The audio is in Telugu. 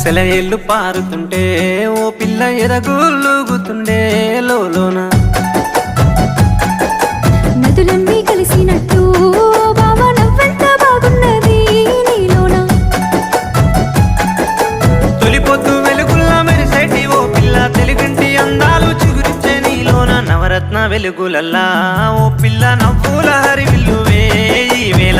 సెలయేళ్ళు పారుతుంటే ఓ పిల్ల ఎదగులుగుతుండే లోన నదులన్నీ కలిసినట్టు బావ నవ్వెంత బాగున్నది నీలోన తొలిపోతూ వెలుగుల్లా మెరిసేటి ఓ పిల్ల తెలుగంటి అందాలు చిగురించే నీలోన నవరత్న వెలుగులల్లా ఓ పిల్ల నవ్వుల హరివిల్లువే ఈ వేళ